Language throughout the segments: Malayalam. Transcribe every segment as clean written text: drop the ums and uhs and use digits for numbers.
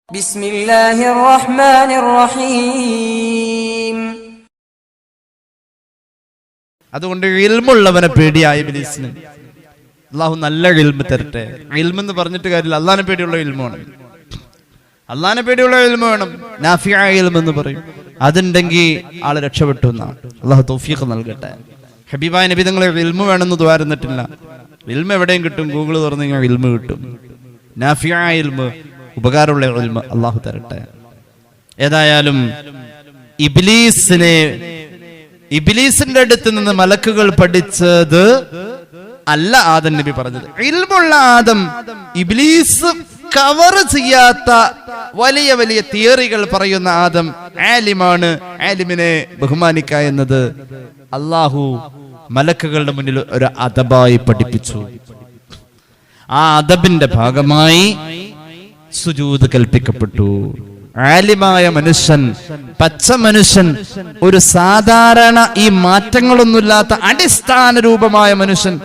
ബിസ്മില്ലാഹിർ റഹ്മാനിർ റഹീം. അതുകൊണ്ട് ഇൽമുള്ളവനെ പേടിയായ ഇബ്ലീസിന് അള്ളാഹു നല്ല ഇൽമ് തരട്ടെ. ഇൽമെന്ന് പറഞ്ഞിട്ട് കാര്യമില്ല, അള്ളാഹിനെ പേടിയുള്ള ഇൽമ് വേണം. അള്ളാഹിനെ പേടിയുള്ള ഇൽമ് വേണം. നാഫിയായ ഇൽമ് എന്ന് പറയും. അതുണ്ടെങ്കിൽ ആള് രക്ഷപ്പെട്ടു എന്നാണ്. അള്ളാഹു തൗഫീഖ് നൽകട്ടെ. ഹബീബായ നബി തങ്ങളെ ഇൽമ് വേണമെന്ന് ദ്വാരുന്നിട്ടില്ല. ഇൽമ് എവിടെയും കിട്ടും, ഗൂഗിൾ തുറന്നു കഴിഞ്ഞാൽ ഇൽമ് കിട്ടും. നാഫിയായ ഇൽമ്, ഉപകാരമുള്ള ഇൽമ് അള്ളാഹു തരട്ടെ. ഏതായാലും ഇബ്ലീസിന്റെ അടുത്ത് നിന്ന് മലക്കുകൾ പഠിച്ചത് അല്ല ആദം നബി പറഞ്ഞത്. ഇൽമുള്ള ആദം ഇബ്ലീസ് കവർ ചെയ്യാത്ത വലിയ വലിയ തിയറികൾ പറയുന്ന ആദം ആലിമാണ്. ആലിമിനെ ബഹുമാനിക്ക എന്നത് അള്ളാഹു മലക്കുകളുടെ മുന്നിൽ ഒരു അദബായി പഠിപ്പിച്ചു. ആ അദബിന്റെ ഭാഗമായി സുജൂദ് കൽപ്പിക്കപ്പെട്ടു. ആലിമായ മനുഷ്യൻ, പച്ച മനുഷ്യൻ, ഒരു സാധാരണ ഈ മാറ്റങ്ങളൊന്നുമില്ലാത്ത അടിസ്ഥാന രൂപമായ മനുഷ്യൻ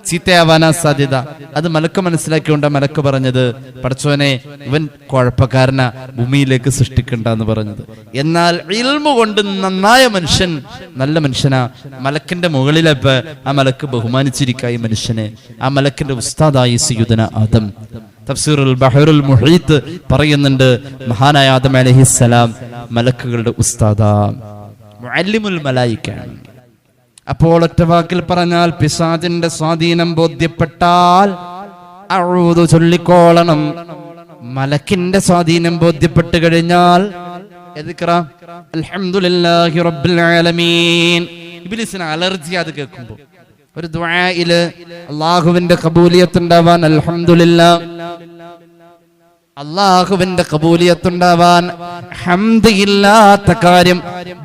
ചീത്തയാവാനാ സാധ്യത. അത് മലക്ക് മനസ്സിലാക്കിയോണ്ട മലക്ക് പറഞ്ഞത്, പടച്ചോനെ ഇവൻ കുഴപ്പക്കാരനാ, ഭൂമിയിലേക്ക് സൃഷ്ടിക്കണ്ടെന്ന് പറഞ്ഞത്. എന്നാൽ ഇൽമു കൊണ്ട് നന്നായ മനുഷ്യൻ നല്ല മനുഷ്യനാ. മലക്കിന്റെ മുകളിലപ്പ ആ മലക്ക് ബഹുമാനിച്ചിരിക്കായി മനുഷ്യനെ. ആ മലക്കിന്റെ ഉസ്താദായി സയ്യിദുന ആദം. തഫ്സീറുൽ ബഹറുൽ മുഹീത്ത് പറയുന്നുണ്ട്, മഹാനായ ആദം അലൈഹിസ്സലാം മലക്കുകളുടെ ഉസ്താദാ, മുഅല്ലിമുൽ മലായിക. അപ്പോൾ ഒറ്റ വാക്കിൽ പറഞ്ഞാൽ, പിശാചിന്റെ സ്വാധീനം ബോധ്യപ്പെട്ടാൽ അഊദു ചൊല്ലിക്കോളണം. മലക്കിന്റെ സ്വാധീനം ബോധ്യപ്പെട്ട് കഴിഞ്ഞാൽ അൽഹംദുലില്ലാഹി റബ്ബിൽ ആലമീൻ. ഇബ്ലീസിന് അലർജി അത് കേൾക്കുമ്പോൾ. ഒരു ദുആയില് അല്ലാഹുവിന്റെ ഖബൂലിയത്തുണ്ടാവാൻ അൽഹംദുലില്ലാഹ്, അല്ലാഹുവിന്റെ ഖബൂലിയത്തുണ്ടാവാൻ ഹംദ് ഇല്ലാത്ത കാര്യം,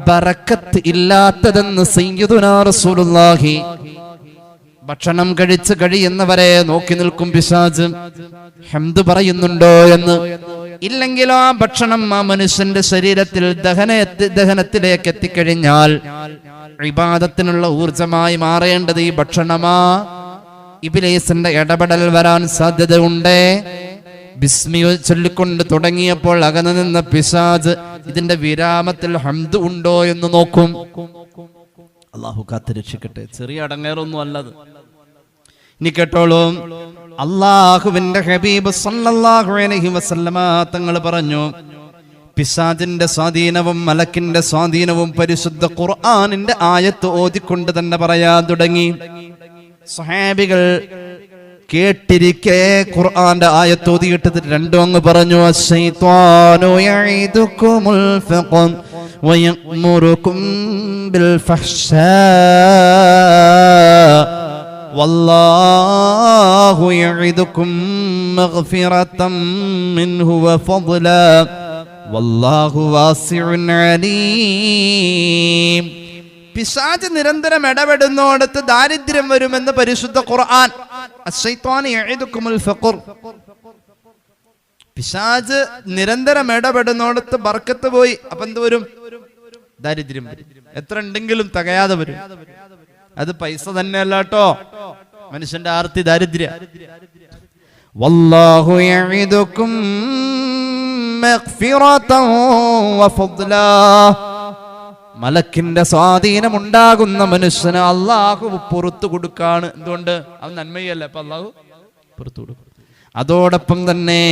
ബറക്കത്ത് ഇല്ലാത്തതെന്ന് സയ്യിദുനാ റസൂലുള്ളാഹി. ഭക്ഷണം കഴിച്ച് കഴിയുന്നവരെ നോക്കി നിൽക്കും പിശാച്, ഹംദ് പറയുന്നുണ്ടോ എന്ന്. ഇല്ലെങ്കിലോ ആ ഭക്ഷണം ആ മനുഷ്യന്റെ ശരീരത്തിൽ ദഹനത്തിലേക്ക് എത്തിക്കഴിഞ്ഞാൽ ഇബാദത്തിനുള്ള ഊർജമായി മാറേണ്ടത് ഈ ഭക്ഷണമാ. ഇബ്ലീസിന്റെ ഇടപെടൽ വരാൻ സാധ്യതയുണ്ട്. ബിസ്മി ചൊല്ലിക്കൊണ്ട് തുടങ്ങിയപ്പോൾ അകന്നു നിന്ന പിശാച് ഇതിന്റെ വിരാമത്തിൽ ഹംദ് ഉണ്ടോ എന്ന് നോക്കും. അള്ളാഹു കാത്തുരക്ഷിക്കട്ടെ. ചെറിയ അടങ്ങേറൊന്നും അല്ലത്. ഇനി കേട്ടോളൂ, അള്ളാഹുവിന്റെ ഹബീബ് സല്ലല്ലാഹു അലൈഹി വസല്ലമ തങ്ങൾ പറഞ്ഞു, പിശാചിന്റെ സ്വാധീനവും മലക്കിന്റെ സ്വാധീനവും പരിശുദ്ധ ഖുർആനിന്റെ ആയത്ത് ഓതിക്കൊണ്ട് തന്നെ പറയാൻ തുടങ്ങി. സ്വഹാബികൾ കേട്ടിരിക്കെ ഖുർആന്റെ ആയത്ത് ഓതിയിട്ട് രണ്ടും അങ്ങ് പറഞ്ഞു, അശ്ശൈത്വാനു യഈദുകുമുൽ ഫഖർ വയഅ്മുറുകും ബിൽ ഫഹ്ശാ വല്ലാഹു യഈദുകും മഗ്ഫിറതൻ മിൻഹു വഫദ്ലാ വല്ലാഹു വാസിഉൻ അലീം. പിശാച് നിരന്തരം ഇടപെടുന്നോടത്ത് ദാരിദ്ര്യം വരുമെന്ന് പരിശുദ്ധ ഖുർആൻ. അശ്ശൈത്വാനു യഈദുകുമുൽ ഫഖർ, പിശാച് നിരന്തരം ഇടപെടുന്നോടത്ത് ബർക്കത്ത് പോയി. അപ്പൊ എന്ത് വരും? ദാരിദ്ര്യം വരും. എത്ര ഉണ്ടെങ്കിലും തികയാതെ വരും. അത് പൈസ തന്നെയല്ല കേട്ടോ, മനുഷ്യന്റെ ആർത്തി ദാരിദ്ര്യ. വല്ലാഹു യഈദുകും മഗ്ഫിറതൻ വഫദ്ലാ. മലക്കിന്റെ സ്വാധീനം ഉണ്ടാകുന്ന മനുഷ്യന് അള്ളാഹു പുറത്തു കൊടുക്കാണ്. എന്തുകൊണ്ട്? അവൻ നന്മയല്ല, അപ്പൊ അള്ളാഹു പുറത്തു കൊടുക്കും. അതോടൊപ്പം തന്നെ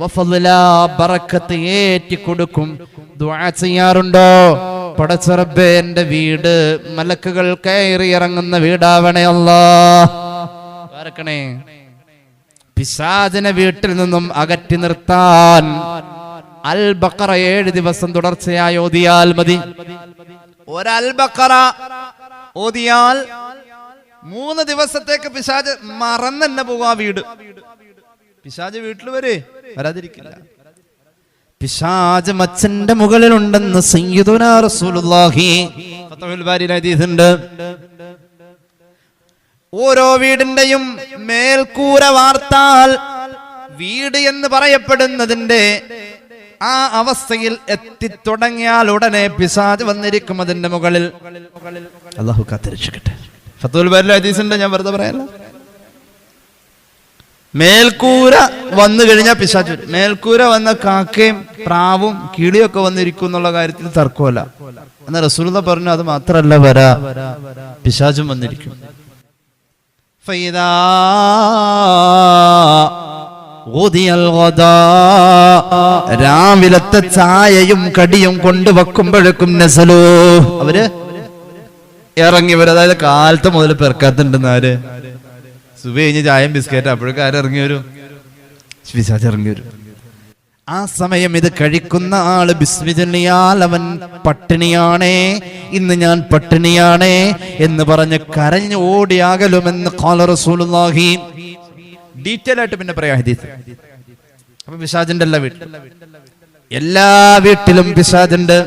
വഫദ്ലാ, ബറക്കത്ത് ഏറ്റി കൊടുക്കും. ദുആ ചെയ്യാറുണ്ടോ? പടച്ച റബ്ബേ, എന്റെ വീട് മലക്കുകൾ കയറി ഇറങ്ങുന്ന വീടാവണേ അല്ലാഹ്. ബാരക്കണേ. പിശാചിനെ വീട്ടിൽ നിന്നും അകറ്റി നിർത്താൻ അൽ ബഖറ 7 ദിവസം തുടർച്ചയായി ഓതിയാൽ മതി. ഒരു അൽ ബഖറ ഓതിയാൽ 3 ദിവസത്തേക്ക് പിശാച് മറന്നെ പോകാ വീട്. പിശാച് വീട്ടിൽ വരാതിരിക്കില്ല. പിശാച് മച്ചന്റെ മുകളിലുണ്ടെന്ന് സയ്യിദുനാ റസൂലുള്ളാഹി ഫത്ഹുൽ ബാരിയിൽ ഹദീസുണ്ട്. ഓരോ വീടിന്റെയും മേൽക്കൂര വാർത്താൽ വീട് എന്ന് പറയപ്പെടുന്നതിന്റെ ആ അവസ്ഥയിൽ എത്തിത്തുടങ്ങിയാൽ ഉടനെ പിശാച് വന്നിരിക്കും അതിന്റെ മുകളിൽ. അല്ലാഹു കാത്തിരക്ഷിക്കട്ടെ. ഫത്ഹുൽ ബാരിയിൽ ഹദീസുണ്ട്, ഞാൻ വെറുതെ പറയല്ല. മേൽക്കൂര വന്നു കഴിഞ്ഞാൽ പിശാച് വരും. മേൽക്കൂര വന്ന കാക്കയും പ്രാവും കിളിയൊക്കെ വന്നിരിക്കും എന്നുള്ള കാര്യത്തിൽ തർക്കമല്ല. എന്നാൽ റസൂലുള്ളാഹി പറഞ്ഞു അത് മാത്രല്ല വരാ, പിശാചും വന്നിരിക്കും. രാവിലത്തെ ചായയും കടിയും കൊണ്ടുവെക്കുമ്പോഴേക്കും നസലു അവര് ഇറങ്ങി വരും. അതായത് കാലത്ത് മുതൽ പെർക്കാത്തുണ്ടെന്ന് ആര് സുബഹി കഴിഞ്ഞ് ചായയും ബിസ്ക്കറ്റ് അപ്പോഴേക്കും ആരിറങ്ങി വരും, പിശാച് ഇറങ്ങി വരും. ആ സമയം ഇത് കഴിക്കുന്ന ആള് ബിസ്മി ചൊല്ലിയാൽ അവൻ പട്ടിണിയാണേ, ഇന്ന് ഞാൻ പട്ടിണിയാണേ എന്ന് പറഞ്ഞ് കരഞ്ഞു ഓടിയാകലുമെന്ന് ഖാല റസൂലുള്ളാഹി. ഡീറ്റെയിൽ ആയിട്ട് പിന്നെ പറയാം ഹദീസ്. അപ്പൊ പിശാചിന്റെ എല്ലാ വീട്ടിലും പിശാചുണ്ട്.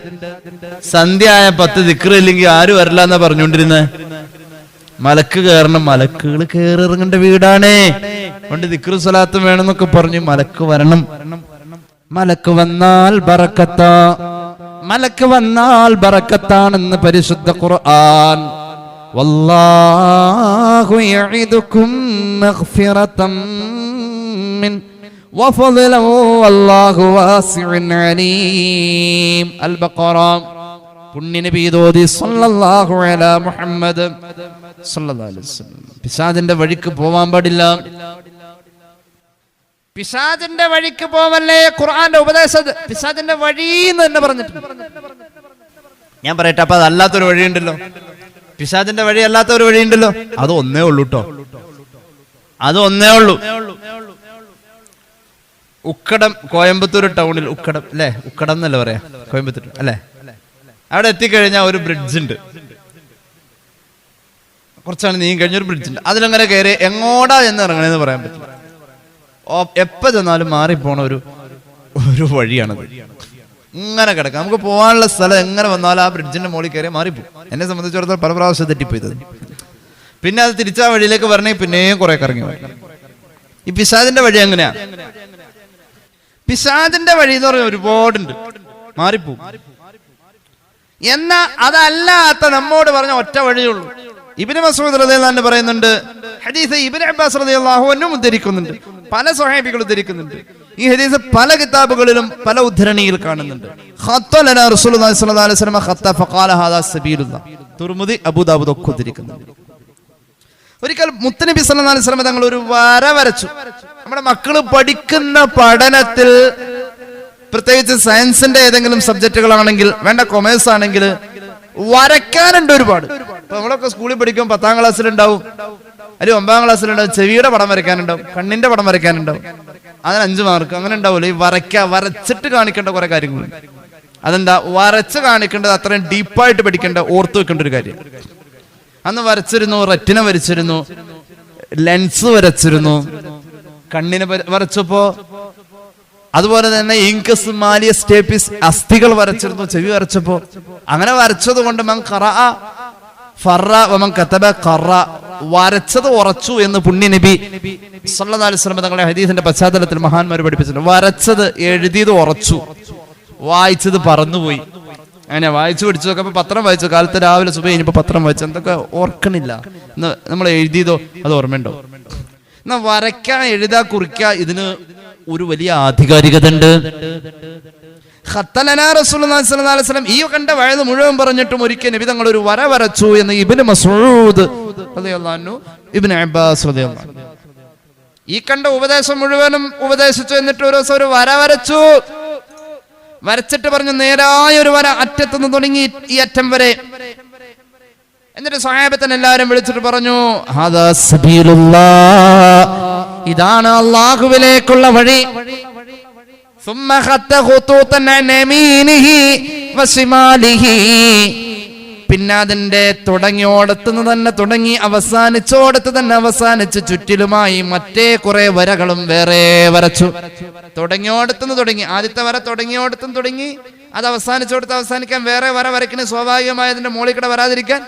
സന്ധ്യ ആയ 10 ദിക്ർ ഇല്ലെങ്കിൽ ആരും വരില്ല എന്നാ പറഞ്ഞുകൊണ്ടിരുന്നത്. മലക്ക് കയറണം, മലക്കുകൾ കയറിറങ്ങേണ്ട വീടാണേ, കൊണ്ട് ദിക്ർ സ്വലാത്തും വേണമെന്നൊക്കെ പറഞ്ഞു മലക്ക് വരണം. മലക്ക് വന്നാൽ ബറക്കത്താ, മലക്ക് വന്നാൽ ബറക്കത്താണെന്ന് പരിശുദ്ധ ഖുർആൻ. വല്ലാഹു യഇദുകും മഗ്ഫിറതൻ മിൻ വഫളൻ വല്ലാഹു വാസിഉൻ അലീം. അൽ ബഖറ. പുണ്യനബി ഓതി സല്ലല്ലാഹു അലാ മുഹമ്മദ് സല്ലല്ലാഹു അലൈഹി വസല്ലം. പിശാചിന്റെ വഴിക്ക് പോവാൻ പാടില്ല. പിശാചിന്റെ വഴിക്ക് പോവല്ലേ ഖുർആന്റെ ഉപദേശം. പിശാചിന്റെ വഴി എന്ന് തന്നെ പറഞ്ഞിട്ടുണ്ട്. ഞാൻ പറയട്ടെ, അപ്പൊ അതല്ലാത്തൊരു വഴിയുണ്ടല്ലോ, പിശാചിന്റെ വഴി അല്ലാത്ത ഒരു വഴിയുണ്ടല്ലോ. അത് ഒന്നേ ഉള്ളൂ കേട്ടോ, അത് ഒന്നേ ഉള്ളൂ. ഉക്കടം, കോയമ്പത്തൂർ ടൗണിൽ ഉക്കടം അല്ലെ, ഉക്കടം എന്നല്ല പറയാ, കോയമ്പത്തൂർ അല്ലെ. അവിടെ എത്തിക്കഴിഞ്ഞാൽ ഒരു ബ്രിഡ്ജ് ഉണ്ട്, കുറച്ചാണ് നീങ്ങി കഴിഞ്ഞൊരു ബ്രിഡ്ജ് ഉണ്ട്. അതിലങ്ങനെ കയറി എങ്ങോട്ടാ എന്ന് ഇറങ്ങണമെന്ന് പറയാൻ പറ്റില്ല. എപ്പോ ചെന്നാലും മാറിപ്പോണ ഒരു വഴിയാണത്. ഇങ്ങനെ കിടക്കാം, നമുക്ക് പോകാനുള്ള സ്ഥലം എങ്ങനെ വന്നാലും ആ ബ്രിഡ്ജിന്റെ മുകളിൽ കയറി മാറിപ്പോകും. എന്നെ സംബന്ധിച്ചിടത്തോളം പല പ്രാവശ്യം തെറ്റിപ്പോയത്. പിന്നെ അത് തിരിച്ചാ വഴിയിലേക്ക് വരണമെങ്കിൽ പിന്നെയും കുറെ കറങ്ങി വരണം. ഈ പിശാചിന്റെ വഴി എങ്ങനെയാ? പിശാചിന്റെ വഴി എന്ന് പറഞ്ഞാൽ ഒരുപാടുണ്ട്, മാറിപ്പോകും. എന്നാ അതല്ലാത്ത നമ്മോട് പറഞ്ഞ ഒറ്റ വഴിയുള്ളൂ. ഇബ്നു മസ്ഊദ് റളിയല്ലാഹു അൻഹു പറയുന്നുണ്ട്, ഹദീസ് ഇബ്നു അബ്ബാസ് റളിയല്ലാഹു അൻഹു ഉദ്ധരിക്കുന്നുണ്ട്, പല സ്വഹാബികളും ഉദ്ധരിക്കുന്നുണ്ട്. ഈ ഹദീസ് പല കിതാബുകളിലും പല ഉദ്ധരണിയിൽ കാണുന്നുണ്ട്. ഖത്തലനാ റസൂലുള്ളാഹി സ്വല്ലല്ലാഹു അലൈഹി വസല്ലം ഖത്ത ഫഖാല ഹാദാ സബീലുല്ലാഹ്. തുർമുദി, അബൂദാവൂദ് ഒക്കെ ഉദ്ധരിക്കുന്നുണ്ട്. ഒരിക്കൽ മുത്തനബി സല്ലല്ലാഹു അലൈഹി വസല്ലം തങ്ങൾ ഒരു വര വരച്ചു. നമ്മുടെ മക്കള് പഠിക്കുന്ന പഠനത്തിൽ, പ്രത്യേകിച്ച് സയൻസിന്റെ ഏതെങ്കിലും സബ്ജക്റ്റുകളാണെങ്കിൽ, വേണ്ട കൊമേഴ്സ് ആണെങ്കിൽ വരയ്ക്കാനുണ്ട് ഒരുപാട്. ഇപ്പൊ നമ്മളൊക്കെ സ്കൂളിൽ പഠിക്കും, 10ാം ക്ലാസ്സിലുണ്ടാവും, അല്ലെങ്കിൽ 9ാം ക്ലാസ്സിലുണ്ടാവും, ചെവിയുടെ പടം വരയ്ക്കാനുണ്ടാവും, കണ്ണിന്റെ പടം വരയ്ക്കാനുണ്ടാവും. അതിന് 5 മാർക്ക് അങ്ങനെ ഉണ്ടാവില്ല. ഈ വരച്ചിട്ട് കാണിക്കേണ്ട കുറെ കാര്യങ്ങളുണ്ട്. അതെന്താ? വരച്ച് കാണിക്കേണ്ടത് അത്രയും ഡീപ്പായിട്ട് പഠിക്കേണ്ട, ഓർത്തു വെക്കേണ്ട ഒരു കാര്യം. അന്ന് വരച്ചിരുന്നു, റെറ്റിന വരച്ചിരുന്നു, ലെൻസ് വരച്ചിരുന്നു, കണ്ണിനെ വരച്ചപ്പോ, അതുപോലെ തന്നെ ഇൻകസ് മാലിയസ് ടേപ്പിസ് അസ്ഥികൾ വരച്ചിരുന്നു ചെവി വരച്ചപ്പോ. അങ്ങനെ വരച്ചത് കൊണ്ട് വരച്ചത് ഉറച്ചു എന്ന് പുണ്യനബി സല്ലല്ലാഹു അലൈഹി വസല്ലം തങ്ങളുടെ ഹദീസിന്റെ പശ്ചാത്തലത്തിൽ മഹാന്മാർ പഠിപ്പിച്ചിട്ടുണ്ട്. വരച്ചത്, എഴുതിയത് ഉറച്ചു, വായിച്ചത് പറന്നുപോയി. അങ്ങനെ വായിച്ചു പഠിച്ചതൊക്കെ. ഇപ്പൊ പത്രം വായിച്ചു, കാലത്ത് രാവിലെ സുബഹി കഴിഞ്ഞപ്പോ പത്രം വായിച്ചു, എന്തൊക്കെ ഓർക്കണില്ല. നമ്മൾ എഴുതിയതോ അത് ഓർമ്മയുണ്ടോ? എന്നാ വരയ്ക്കാൻ, എഴുതാ, കുറിക്ക, ഇതിന് ഒരു വലിയ ആധികാരികത ഉണ്ട്. ഖത്തലനാ റസൂലുള്ളാഹി സ്വല്ലല്ലാഹു അലൈഹി വസല്ലം ഈ കണ്ട വയത് മുഴുവൻ പറഞ്ഞിട്ടും ഒരിക്കൽ നബി തങ്ങൾ ഒരു വര വരച്ചു എന്ന് ഇബ്നു മസ്ഊദ് റളിയല്ലാഹു അൻഹു, ഇബ്നു അബ്ബാസ് റളിയല്ലാഹു അൻഹു ഈ കണ്ട ഉപദേശം മുഴുവനും ഉപദേശിച്ചു. എന്നിട്ട് ഒരു ദിവസം ഒരു വര വരച്ചു. വരച്ചിട്ട് പറഞ്ഞു, നേരായ ഒരു വര അറ്റത്തുനിന്ന് തുടങ്ങി ഈ അറ്റം വരെ. എന്നിട്ട് സ്വഹാബത്തിനെ എല്ലാവരും വിളിച്ചിട്ട് പറഞ്ഞു, ഹാദാ സബീലുല്ലാഹ്, ഇതാണ് അല്ലാഹുവിലേക്കുള്ള വഴി. ثم خط خطوطا عن يمينه وشماله, പിന്നെ അതിന്റെ തുടങ്ങിയോടത്തുനിന്ന് തന്നെ തുടങ്ങി അവസാനിച്ചോടത്ത് തന്നെ അവസാനിച്ച് ചുറ്റിലുമായി മറ്റേ കുറെ വരകളും വേറെ വരച്ചു. തുടങ്ങിയോടത്തുനിന്ന് തുടങ്ങി, ആദ്യത്തെ വര തുടങ്ങിയോടത്തുനിന്ന് തുടങ്ങി, അത് അവസാനിച്ചോടത്ത് അവസാനിക്കാൻ വേറെ വര വരയ്ക്കുന്ന സ്വാഭാവികമായതിന്റെ മുകളിൽ കൂടെ വരാതിരിക്കാൻ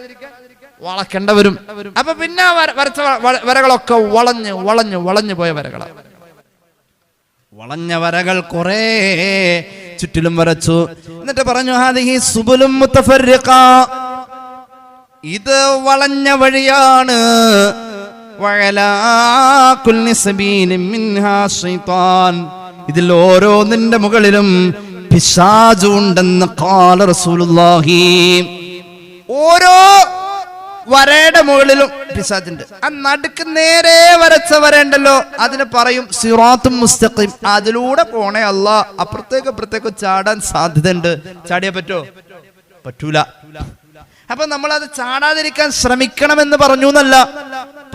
വളക്കേണ്ട വരും. അപ്പൊ പിന്നെ വരച്ച വരകളൊക്കെ വളഞ്ഞു വളഞ്ഞു വളഞ്ഞു പോയ വരകളാണ്. വളഞ്ഞ വരകൾ കുറെ ചുറ്റിലും വരച്ചു. എന്നിട്ട് പറഞ്ഞു, ഹാദിഹി സുബുലും മുതഫർരിഖ, ഇത് വളഞ്ഞ വഴിയാണ്. വഅലാ കുല്ലി സബീലിൻ മിൻഹാ ശൈത്താൻ. ഇതിൽ ഓരോന്നിന്റെ മുകളിലും പിശാച് ഉണ്ടെന്ന് ഖാല റസൂലുള്ളാഹി. ഓരോ വരയുടെ മുകളിലും പിശാചുണ്ട്. ആ നടുക്ക് നേരെ വരച്ച വരണ്ടല്ലോ, അതിന് പറയും സിറാത്തും മുസ്തഖീം. അതിലൂടെ പോണേ അല്ലാ. അപ്പുറത്തേക്ക് ചാടാൻ സാധ്യതയുണ്ട്. ചാടിയാ പറ്റോ? പറ്റൂല. അപ്പൊ നമ്മളത് ചാടാതിരിക്കാൻ ശ്രമിക്കണമെന്ന് പറഞ്ഞു എന്നല്ല.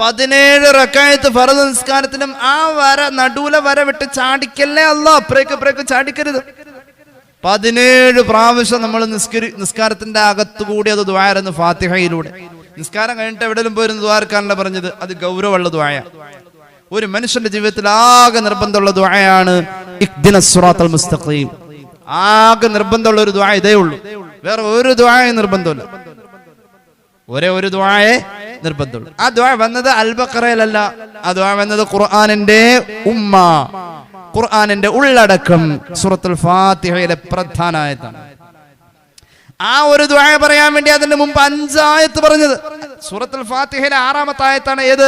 17 റക്അത്ത് ഫർദ് നിസ്കാരത്തിനും ആ വര നടുവില വര വിട്ട് ചാടിക്കല്ലേ അല്ലാ. അപ്പുറേക്ക് ചാടിക്കരുത്. 17 പ്രാവശ്യം നമ്മൾ നിസ്കാരത്തിന്റെ അകത്തുകൂടി അത് ദുആയിരുന്നു ഫാത്തിഹയിലൂടെ. നിസ്കാരം കഴിഞ്ഞിട്ട് എവിടെയും പോയിരുന്ന ദുആർക്കാരല്ല പറഞ്ഞത്. അത് ഗൗരവമുള്ള ദുആയ. ഒരു മനുഷ്യന്റെ ജീവിതത്തിൽ ആകെ നിർബന്ധമുള്ള ദുആയാണ് ഇഹ്ദിനസ് സിറാത്തൽ മുസ്തഖീം. ആകെ നിർബന്ധമുള്ള ഒരു ദുആ ഇതേ ഉള്ളൂ. വേറെ ഒരു ദുആയും നിർബന്ധമില്ല. ഒരേ ഒരു ദുആയെ നിർബന്ധമുള്ളൂ. ആ ദുആ വന്നത് അൽ ബഖറയിലല്ല. ആ ദുആ വന്നത് ഖുർആനിന്റെ ഉമ്മ, ഖുർആനിന്റെ ഉള്ളടക്കം സൂറത്തുൽ ഫാത്തിഹയിലെ പ്രധാന ആയത്താണ്. ആ ഒരു ദുആ പറയാൻ വേണ്ടി അതിന് മുമ്പ് 5 ആയത്ത് പറഞ്ഞത്. സൂറത്തുൽ ഫാത്തിഹയിലെ 6ാമത്തെ ആയത്താണ് ഏത്?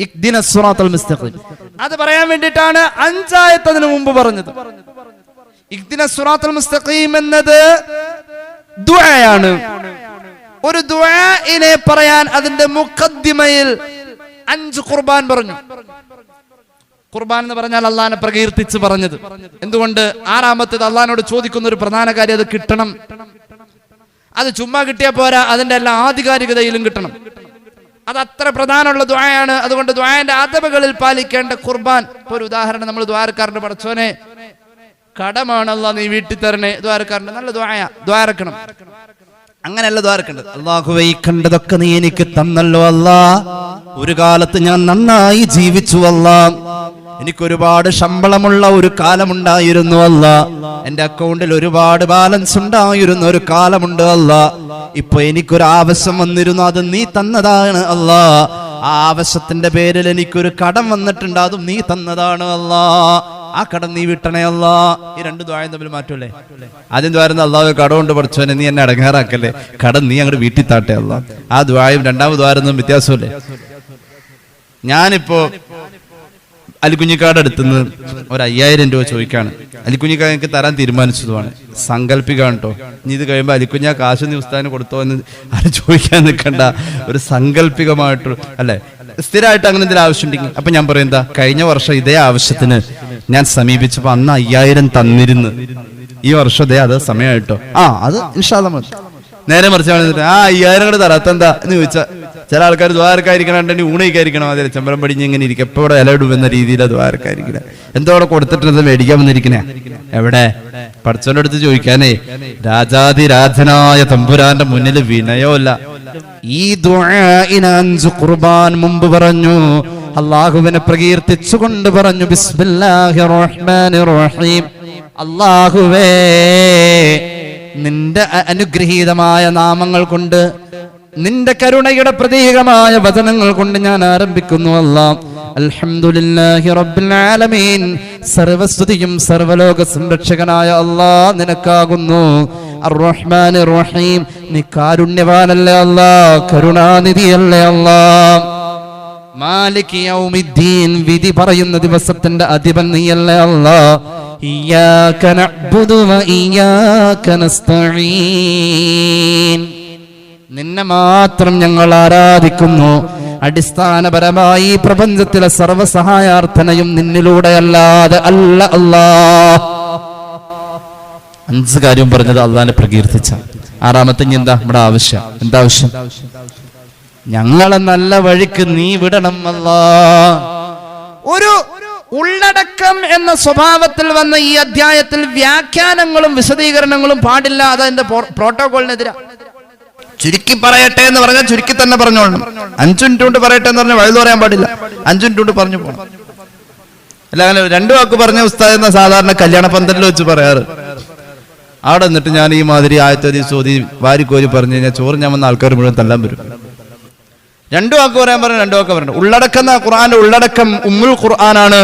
ഇഹ്ദിനസ് സിറാത്തൽ മുസ്തഖീം. അത് പറയാൻ വേണ്ടിയിട്ടാണ് 5 ആയത്ത് അതിന് മുമ്പ് പറഞ്ഞത്. ഇഹ്ദിനസ് സിറാത്തൽ മുസ്തഖീം എന്നത് ദുആയാണ്. ഒരു ദുആഇനെ പറയാൻ അതിന്റെ മുഖദ്ദിമയിൽ 5 ഖുർബാൻ പറഞ്ഞു. ഖുർബാൻ എന്ന് പറഞ്ഞാൽ അള്ളാഹിനെ പ്രകീർത്തിച്ച് പറഞ്ഞത്. എന്തുകൊണ്ട്? 6ാമത്തേത് അള്ളാഹിനോട് ചോദിക്കുന്ന ഒരു പ്രധാന കാര്യം അത് കിട്ടണം. അത് ചുമ്മാ കിട്ടിയാൽ പോരാ, അതിന്റെ എല്ലാ ആധികാരികതയിലും കിട്ടണം. അത് അത്ര പ്രധാനമുള്ള ദുആയാണ്. അതുകൊണ്ട് ദുആന്റെ അദബുകളിൽ പാലിക്കേണ്ട ഖുർബാൻ. ഇപ്പൊ ഒരു ഉദാഹരണം, നമ്മൾ ദ്വാരക്കാരന്റെ പടച്ചോനെ കടമാണ് അല്ലാ നീ വീട്ടിൽ തരണേ. ദ്വാരക്കാരന്റെ നല്ല ദുആയ, ദ്വാരക്കണം. അങ്ങനെയല്ല ദ്വാരക്കേണ്ടത്. അല്ലാഹുവേ ഈ കണ്ടതൊക്കെ നീ എനിക്ക് തന്നല്ലോ അല്ലാ. ഒരു കാലത്ത് ഞാൻ നന്നായി ജീവിച്ചു അല്ലാ. എനിക്കൊരുപാട് ശമ്പളമുള്ള ഒരു കാലമുണ്ടായിരുന്നു അല്ലാ. എന്റെ അക്കൗണ്ടിൽ ഒരുപാട് ബാലൻസ് ഉണ്ടായിരുന്ന ഒരു കാലമുണ്ട് അല്ലാ. ഇപ്പൊ എനിക്കൊരു ആവശ്യം വന്നിരുന്നു, അത് നീ തന്നതാണ് അല്ലാ. ആ ആവശ്യത്തിന്റെ പേരിൽ എനിക്കൊരു കടം വന്നിട്ടുണ്ട്, അതും നീ തന്നതാണ് അല്ലാ. ആ കടം നീ വിട്ടണേ അല്ലാ. ഈ 2 ദുആയും തമ്മിൽ മാറ്റൂലേ? ആദ്യം ദ്വാരുന്ന അല്ലാഹു കടം കൊണ്ട് പഠിച്ചവനെ നീ എന്നെ അടങ്ങാറാക്കല്ലേ, കടം നീ അങ്ങോട്ട് വീട്ടിൽ താട്ടെ അല്ലാ. ആ ദുആയും 2ാമത് ദ്വാരുന്നതും വ്യത്യാസമല്ലേ? ഞാനിപ്പോ അലിക്കുഞ്ഞിക്കാട് അടുത്തുനിന്ന് ഒരു 5000 രൂപ ചോദിക്കാണ്. അലിക്കുഞ്ഞിക്കാട് എനിക്ക് തരാൻ തീരുമാനിച്ചതുമാണ്. സങ്കല്പിക്കാണ് കേട്ടോ. ഇനി ഇത് കഴിയുമ്പോൾ അലിക്കുഞ്ഞ കാശ് നീ ഉസ്താദിന് കൊടുത്തോ എന്ന് ആരും ചോദിക്കാൻ നിൽക്കണ്ട. ഒരു സങ്കല്പികമായിട്ട് അല്ലെ, സ്ഥിരമായിട്ട് അങ്ങനെ എന്തെങ്കിലും ആവശ്യമുണ്ടെങ്കിൽ അപ്പൊ ഞാൻ പറയും എന്താ, കഴിഞ്ഞ വർഷം ഇതേ ആവശ്യത്തിന് ഞാൻ സമീപിച്ചപ്പോ അന്ന് 5000 തന്നിരുന്നു. ഈ വർഷം ഇതേ അത് സമയമായിട്ടോ. അത് ഇൻഷാ അല്ലാഹ് മതി. നേരെ മറിച്ച് 5000 കൂടെ തരാത്തെന്താ എന്ന് ചോദിച്ചാൽ ചില ആൾക്കാർ ദ്വാരക്കായിരിക്കണം, ഊണയിക്കായിരിക്കണം. അതെ ചെമ്പരം പടിഞ്ഞ് ഇങ്ങനെ ഇരിക്കും, എപ്പോഴും ഇലയിടും എന്ന രീതിയിലാണ് ദ്വാരക്കായിരിക്കണേ. എന്തോടെ കൊടുത്തിട്ട് മേടിക്കാൻ വന്നിരിക്കണേ? എവിടെ? പഠിച്ചവന്റെ അടുത്ത് ചോദിക്കാനേ. രാജാതിരാജനായ തമ്പുരാന്റെ മുന്നിൽ വിനയമല്ല. ഈ ദുആഇന് 5 ഖുർബാൻ മുമ്പ് പറഞ്ഞു. അല്ലാഹുവിനെ പ്രകീർത്തിച്ചുകൊണ്ട് പറഞ്ഞു ബിസ്മില്ലാഹിർ റഹ്മാനിർ റഹീം. അല്ലാഹുവേ നിന്റെ അനുഗ്രഹീതമായ നാമങ്ങൾ കൊണ്ട്, നിന്റെ കരുണയുടെ പ്രതീകമായ വചനങ്ങൾ കൊണ്ട് ഞാൻ ആരംഭിക്കുന്നു അല്ലാഹ്. അൽഹംദുലില്ലാഹി റബ്ബിൽ ആലമീൻ. സർവസ്തുതിയും സർവലോക സംരക്ഷകനായ അല്ലാഹ് നിനക്കാകുന്നു. അർ-റഹ്മാനിർ റഹീം. നീ കാരുണ്യവാനല്ലേ അല്ലാഹ്, കരുണാനിധിയല്ലേ അല്ലാഹ്. മാലിക് യൗമിദ്ദീൻ. വിധി പറയുന്ന ദിവസത്തിന്റെ അധിപൻ നീയല്ലേ അല്ലാഹ്. ഇയ്യാക നഅ്ബുദു വ ഇയ്യാക നസ്തഈൻ. നിന്നെ മാത്രം ഞങ്ങൾ ആരാധിക്കുന്നു. അടിസ്ഥാനപരമായി പ്രപഞ്ചത്തിലെ സർവ്വസഹായാർത്ഥനയും നിന്നിലൂടെയല്ലാതെ അല്ല അല്ലാഹ്. 5 കാര്യം പറഞ്ഞത് അള്ളാഹിനെ പ്രകീർത്തിച്ച. 6ാമത്തെ എന്താ നമ്മുടെ ആവശ്യം? എന്താ ആവശ്യം? ഞങ്ങളെ നല്ല വഴിക്ക് നീ വിടണം അല്ലാഹ്. ഒരു ഉള്ളടക്കം എന്ന സ്വഭാവത്തിൽ വന്ന ഈ അധ്യായത്തിൽ വ്യാഖ്യാനങ്ങളും വിശദീകരണങ്ങളും പാടില്ല. അതതിന്റെ പ്രോട്ടോകോളിനെതിരാ. ചുരുക്കി പറയട്ടെ എന്ന് പറഞ്ഞാൽ ചുരുക്കി തന്നെ പറഞ്ഞോളണം. 5 മിനിറ്റ് കൊണ്ട് പറയട്ടെ എന്ന് പറഞ്ഞാൽ വഴുതു പറയാൻ പാടില്ല. 5 മിനിറ്റ് കൊണ്ട് പറഞ്ഞു പോകണം. അല്ല അങ്ങനെ 2 വാക്ക് പറഞ്ഞ ഉസ്താദ് എന്ന സാധാരണ കല്യാണ പന്തലിൽ വെച്ച് പറയാറ്. അവിടെ നിന്നിട്ട് ഞാൻ ഈ മാതിരി ആയത്തതി ചോദി വാരിക്കോരി പറഞ്ഞു കഴിഞ്ഞാൽ ചോറ് ഞാൻ വന്ന ആൾക്കാർ മുഴുവൻ തല്ലാൻ വരും. 2 വാക്ക് പറയാൻ പറഞ്ഞു, 2 വാക്ക് പറഞ്ഞു. ഉള്ളടക്കം, ഖുർആന്റെ ഉള്ളടക്കം ഉമ്മുൽ ഖുർആനാണ്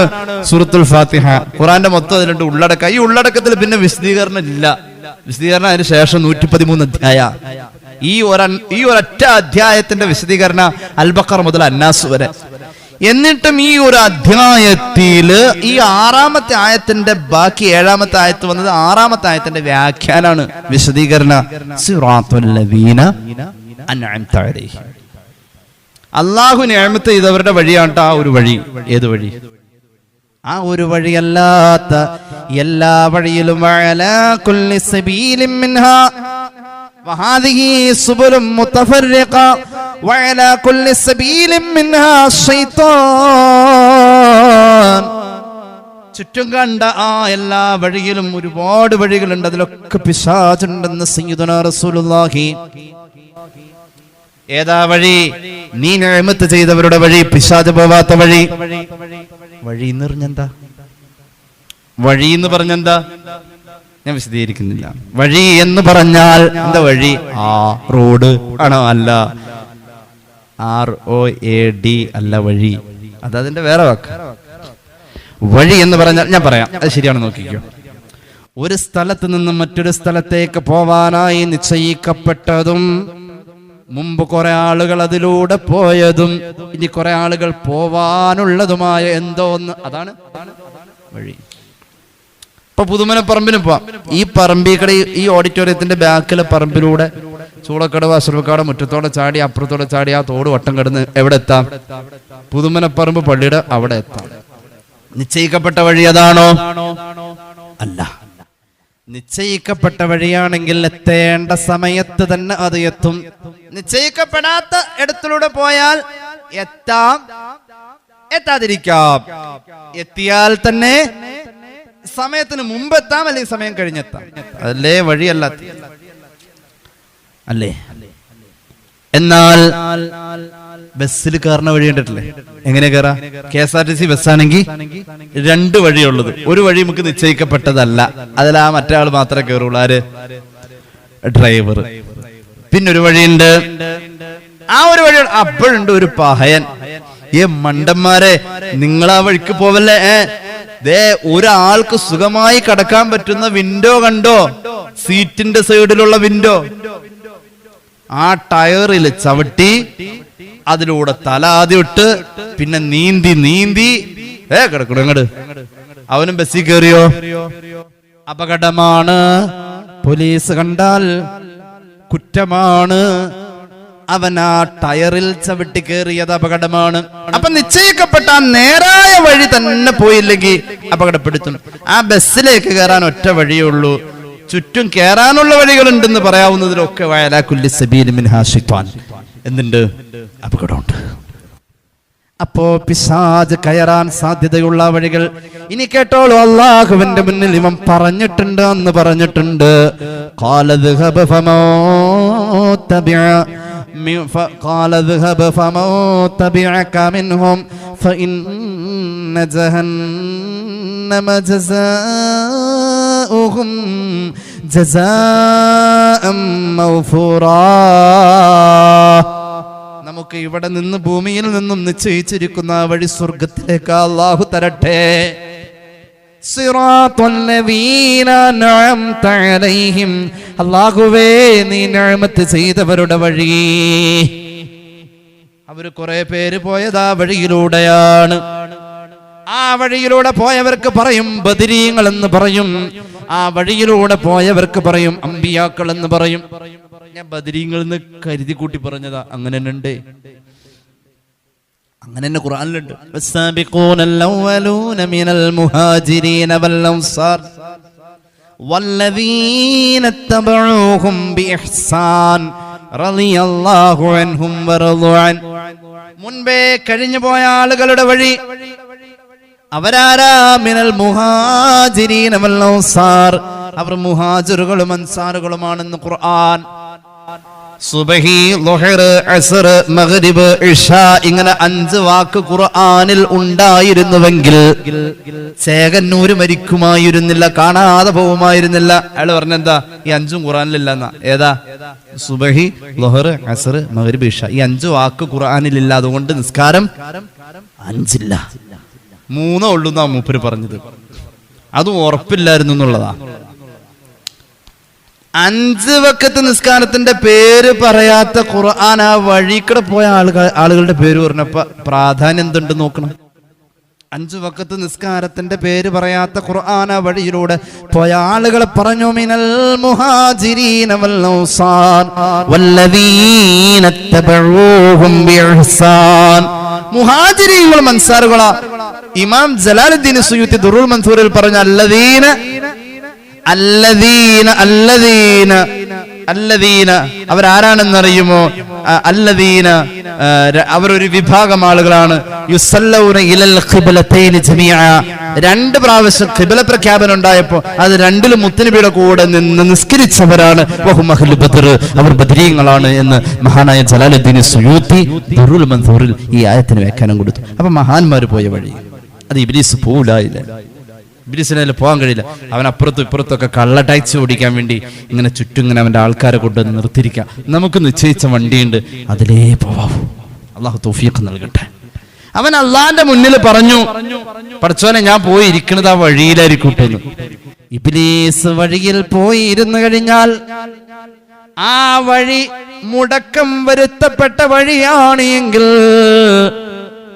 സൂറത്തുൽ ഫാത്തിഹ. ഖുർആന്റെ മൊത്തം അതിലുണ്ട് ഉള്ളടക്കം. ഈ ഉള്ളടക്കത്തിൽ പിന്നെ വിശദീകരണം ഇല്ല. വിശദീകരണം അതിന് ശേഷം 113 അധ്യായ. ഈ ഒരൊറ്റ അധ്യായത്തിന്റെ വിശദീകരണ അൽ ബഖറ മുതൽ അന്നാസ് വരെ. എന്നിട്ടും ഈ ഒരു അധ്യായത്തില് ഈ 6-ാമത്തെ ആയത്തിന്റെ ബാക്കി 7-ാമത്തെ ആയത്ത് വന്നത് 6-ാമത്തെ ആയത്തിന്റെ വ്യാഖ്യാനാണ്, വിശദീകരണ. സിറാത്തുൽ ലദീന അൻഅംത അലൈഹിം, അല്ലാഹു നിഅമത്ത് ചെയ്തവരുടെ വഴിയാണ് ആ ഒരു വഴി. ഏത് വഴി? ആ ഒരു വഴിയല്ലാത്ത എല്ലാ വഴിയിലും വഅലാ കുല്ലി സബീലിൻ മിൻഹാ വഹാദിഹി സുബുലും മുതഫർരിഖ വഅലാ കുല്ലി സബീലിൻ മിൻഹാ ശൈത്താൻ. ചുറ്റും കണ്ട ആ എല്ലാ വഴിയിലും ഒരുപാട് വഴികളുണ്ട്, അതിലൊക്കെ പിശാചുണ്ടെന്ന് സയ്യിദുനാ റസൂലുള്ളാഹി. ഏതാ വഴി? നീ നിഅമത്ത് ചെയ്തവരുടെ വഴി, പിശാച് പോവാത്ത വഴി. വഴി എന്ന് പറഞ്ഞെന്താ? വഴി എന്ന് പറഞ്ഞെന്താ? ഞാൻ വിശദീകരിക്കുന്നില്ല. വഴി എന്ന് പറഞ്ഞാൽ എന്താ വഴി? ആ റോഡ് ആണോ? അല്ല. ROAD അല്ല വഴി, അതതിന്റെ വേറെ വാക്ക്. വഴി എന്ന് പറഞ്ഞാൽ ഞാൻ പറയാം, അത് ശരിയാണെന്ന് നോക്കിക്കോ. ഒരു സ്ഥലത്ത് നിന്നും മറ്റൊരു സ്ഥലത്തേക്ക് പോവാനായി നിശ്ചയിക്കപ്പെട്ടതും മുമ്പ് കുറെ ആളുകൾ അതിലൂടെ പോയതും ഇനി കുറെ ആളുകൾ പോവാനുള്ളതുമായ എന്തോ ഒന്ന്, അതാണ് വഴി. ഇപ്പൊ പുതുമനപ്പറമ്പിന് പോവാം. ഈ പറമ്പിക്കട, ഈ ഓഡിറ്റോറിയത്തിന്റെ ബാക്കിലെ പറമ്പിലൂടെ ചൂളക്കടവ് അശ്രഫക്കാട് മുറ്റത്തോടെ ചാടി അപ്പുറത്തോടെ ചാടി ആ തോട് വട്ടം കിടന്ന് എവിടെ എത്താം? പുതുമനപ്പറമ്പ് പള്ളിയുടെ അവിടെ എത്താം. നിശ്ചയിക്കപ്പെട്ട വഴി അതാണോ? അല്ല. നിശ്ചയിക്കപ്പെട്ട വഴിയാണെങ്കിൽ എത്തേണ്ട സമയത്ത് തന്നെ അത് എത്തും. നിശ്ചയിക്കപ്പെടാത്ത ഇടത്തിലൂടെ പോയാൽ എത്താം, എത്താതിരിക്കാം. എത്തിയാൽ തന്നെ സമയത്തിന് മുമ്പ് എത്താം, അല്ലെങ്കിൽ സമയം കഴിഞ്ഞെത്താം. അതല്ലേ വഴിയല്ല, അല്ലേ? എന്നാൽ ബസ്സിൽ കയറുന്ന വഴി കണ്ടിട്ടില്ലേ? എങ്ങനെ കയറാ? KSRTC ബസ്സാണെങ്കിൽ 2 വഴിയുള്ളത്. ഒരു വഴി നമുക്ക് നിശ്ചയിക്കപ്പെട്ടതല്ല, അതിൽ ആ മറ്റേ ആൾ മാത്രമേ കയറുള്ളൂ. ആര്? ഡ്രൈവർ. പിന്നൊരു വഴിയുണ്ട്, ആ ഒരു വഴി അപ്പോഴുണ്ട് ഒരു പഹയൻ. മണ്ടന്മാരെ, നിങ്ങൾ ആ വഴിക്ക് പോവല്ലേ? ഒരാൾക്ക് സുഖമായി കടക്കാൻ പറ്റുന്ന വിൻഡോ കണ്ടോ? സീറ്റിന്റെ സൈഡിലുള്ള വിൻഡോ. ആ ടയറിൽ ചവിട്ടി അതിലൂടെ തല ആദ്യം ഇട്ട് പിന്നെ നീന്തി നീന്തി കിടക്കണം അങ്ങട്. അവനും ബസ്സിൽ കയറിയോ? അപകടമാണ്. പോലീസ് കണ്ടാൽ കുറ്റമാണ്. അവൻ ആ ടയറിൽ ചവിട്ടി കയറിയത് അപകടമാണ്. അപ്പൊ നിശ്ചയിക്കപ്പെട്ട നേരായ വഴി തന്നെ പോയില്ലെങ്കിൽ അപകടപ്പെടുത്തും. ആ ബസ്സിലേക്ക് കയറാൻ ഒറ്റ വഴിയുള്ളൂ. ചുറ്റും കയറാനുള്ള വഴികളുണ്ടെന്ന് പറയാവുന്നതിലൊക്കെ വഅലാ കുല്ലി സബീലിൻ മിൻഹാ ശൈത്താൻ. എന്തുണ്ട്? അപകടമുണ്ട്. അപ്പോ പിശാച് കയറാൻ സാധ്യതയുള്ള വഴികൾ ഇനി കേട്ടോളൂ. അല്ലാഹുവിന്റെ മുന്നിൽ ഇവൻ പറഞ്ഞിട്ടുണ്ട്, എന്ന് പറഞ്ഞിട്ടുണ്ട്. ഖാല ദഹബ ഫമൻ തബിഅക മിൻഹും ഫഇന്ന ജഹന്നമ ജസാഉഹും ജസാഅൻ മഗ്ഫൂറാ. നമുക്ക് ഇവിടെ നിന്ന് ഭൂമിയിൽ നിന്നും നിശ്ചയിച്ചിരിക്കുന്ന വഴി സ്വർഗത്തിലേക്ക് അല്ലാഹു തരട്ടെ. സിറാത്തുൽ ലദീന അൻഅംത അലൈഹിം, അല്ലാഹുവേ നീ നിഅമത്ത് ചെയ്തവരുടെ വഴി. അവർ കുറെ പേര് പോയത് ആ വഴിയിലൂടെയാണ്. ആ വഴിയിലൂടെ പോയവർക്ക് പറയും ബദരീങ്ങൾ എന്ന് പറയും. ആ വഴിയിലൂടെ പോയവർക്ക് പറയും അമ്പിയാക്കൾ എന്ന് പറയും. ഞാൻ ബദരീങ്ങൾ എന്ന് കരുതി കൂട്ടി പറഞ്ഞതാ. അങ്ങനെ തന്നെ ഉണ്ട്, അങ്ങനെ തന്നെ ഖുർആനിലുണ്ട്. വസ്സാബിഖൂനൽ അവ്വലൂന മിനൽ മുഹാജിരീന വൽ അൻസാർ വല്ലദീന തബഊഹും ബിഇഹ്സാൻ റളിയല്ലാഹു അൻഹും വറളു അൻ. മുൻപേ കഴിഞ്ഞു പോയ ആളുകളുടെ വഴി അവരാരാ? മിനൽ മുഹാജിരീന വൽ അൻസാർ, അവർ മുഹാജിറുകളും അൻസാറുകളുമാണെന്ന് ഖുർആൻ. സുബഹി, ളുഹർ, അസ്ർ, മഗ്രിബ്, ഇശാ, ഇങ്ങനെ 5 വാക്ക് ഖുർആനിൽ ഉണ്ടായിരുന്നുവെങ്കിൽ ചേകന്നൂര് മരിക്കുമായിരുന്നില്ല, കാണാതെ പോവുമായിരുന്നില്ല. അയാൾ പറഞ്ഞെന്താ? ഈ 5ഉം ഖുർആനിലില്ല എന്നാ. ഏതാ? സുബഹി, ളുഹർ, അസ്ർ, മഗ്രിബ്, ഇശാ, ഈ 5 വാക്ക് ഖുർആനിലില്ല. അതുകൊണ്ട് നിസ്കാരം 5 ഇല്ല, 3 ഉള്ളൂ എന്നാ മൂപ്പര് പറഞ്ഞത്. അതും ഉറപ്പില്ലായിരുന്നു എന്നുള്ളതാ. 5 വഖത്ത് നിസ്കാരത്തിന്റെ പേര് പറയാത്ത ഖുർആൻ ആ വഴിക്കടെ പോയ ആളുകളുടെ പേര് പറഞ്ഞപ്പോ പ്രാധാന്യം എന്തുണ്ട് നോക്കണം. 5 വഖത്ത് നിസ്കാരത്തിന്റെ പേര് പറയാത്ത ഖുർആൻ ആ വഴിയിലൂടെ പോയ ആളുകളെ പറഞ്ഞു, മിനൽ മുഹാജിരീന വൽ അൻസാർ വല്ലദീന തബഊഹും ബിഇഹ്സാൻ. മുഹാജിരീങ്ങളും അൻസാറുകളാ. ഇമാം ജലാലുദ്ദീൻ സുയൂത്തി ദുറുൽ മൻസൂറിൽ പറഞ്ഞ അല്ലദീന അവരാരാണെന്നറിയുമോ? അല്ലദീന അവരൊരു വിഭാഗം ആളുകളാണ്. യുസല്ലൂന ഇലൽ ഖിബ്ലതൈനി ജമീഅ. 2 പ്രാവശ്യം ഖിബ്ല പ്രഖ്യാപനം ഉണ്ടായപ്പോൾ അത് 2ലും മുത്തനബിയുടെ കൂടെ നിന്ന് നിസ്കരിച്ചവരാണ്. വഹും അഹ്ലു ബദർ, അവർ ബദരീങ്ങളാണ് എന്ന് മഹാനായ ജലാലുദ്ദീൻ സുയൂത്തി ദുറുൽ മൻസൂറിൽ ഈ ആയത്തിന് വ്യാഖ്യാനം കൊടുത്തു. അപ്പൊ മഹാന്മാര് പോയ വഴി അത് ഇബ്ലീസ് പോവില്ല. ഇബ്ലീസിനെ പോകാൻ കഴിയില്ല. അവൻ അപ്പുറത്തും ഇപ്പുറത്തൊക്കെ കള്ള ടാക്സി ഓടിക്കാൻ വേണ്ടി ഇങ്ങനെ ചുറ്റും ഇങ്ങനെ അവന്റെ ആൾക്കാരെ കൊണ്ടുവന്ന് നിർത്തിയിരിക്കാം. നമുക്ക് നിശ്ചയിച്ച വണ്ടിയുണ്ട്, അതിലേ പോവാവൂ. അള്ളാഹു തൗഫീഖ് നൽകട്ടെ. അവൻ അള്ളാന്റെ മുന്നിൽ പറഞ്ഞു, പടച്ചോനെ ഞാൻ പോയി ഇരിക്കുന്നത് ആ വഴിയിലായിരിക്കട്ടെ. ഇബ്ലീസ് വഴിയിൽ പോയി ഇരുന്നു കഴിഞ്ഞാൽ ആ വഴി മുടക്കം വരുത്തപ്പെട്ട വഴിയാണ് എങ്കിൽ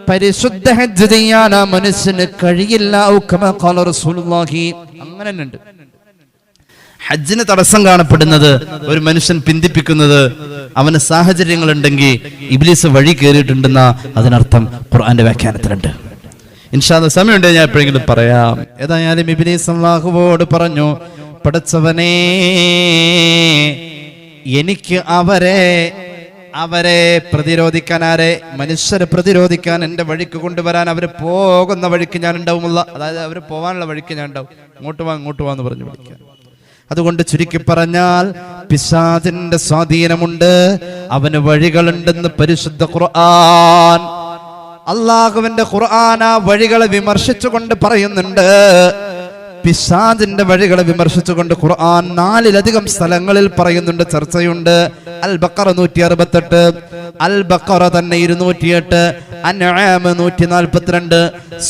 പരിശുദ്ധ ഹജ്ജ് ചെയ്യാൻ ആ മനുഷ്യന് കഴിയില്ല. അങ്ങനെ ഉണ്ട്. ഹജ്ജിന് തടസ്സം കാണപ്പെടുന്നത്, ഒരു മനുഷ്യൻ പിന്തിപ്പിക്കുന്നത് അവന് സാഹചര്യങ്ങൾ ഉണ്ടെങ്കിൽ ഇബ്ലീസ് വഴി കയറിയിട്ടുണ്ടെന്ന അതിനർത്ഥം ഖുർആന്റെ വ്യാഖ്യാനത്തിലുണ്ട്. ഇൻഷാ അല്ലാഹ് സമയമുണ്ട്, ഞാൻ എപ്പോഴെങ്കിലും പറയാം. ഏതായാലും ഇബ്ലീസ് അല്ലാഹുവോട് പറഞ്ഞു, പടച്ചവനേ എനിക്ക് അവരെ പ്രതിരോധിക്കാൻ, മനുഷ്യരെ പ്രതിരോധിക്കാൻ, എന്റെ വഴിക്ക് കൊണ്ടുവരാൻ, അവര് പോകുന്ന വഴിക്ക് ഞാൻ ഉണ്ടാവുമുള്ള, അതായത് അവര് പോവാനുള്ള വഴിക്ക് ഞാൻ ഉണ്ടാവും. ഇങ്ങോട്ട് വാന്ന് പറഞ്ഞു വിളിക്കാൻ. അതുകൊണ്ട് ചുരുക്കി പറഞ്ഞാൽ പിശാചിന്റെ സ്വാധീനമുണ്ട്, അവന് വഴികളുണ്ടെന്ന് പരിശുദ്ധ ഖുർആൻ, അള്ളാഹുവിന്റെ ഖുർആൻ ആ വഴികളെ വിമർശിച്ചുകൊണ്ട് പറയുന്നുണ്ട്. പിശാചിന്റെ വഴികളെ വിമർശിച്ചുകൊണ്ട് ഖുർആൻ 4ലധികം സ്ഥലങ്ങളിൽ പറയുന്നുണ്ട്, ചർച്ചയുണ്ട്. അൽ ബഖറ 168, അൽ ബഖറ തന്നെ 208, അൻആം 142,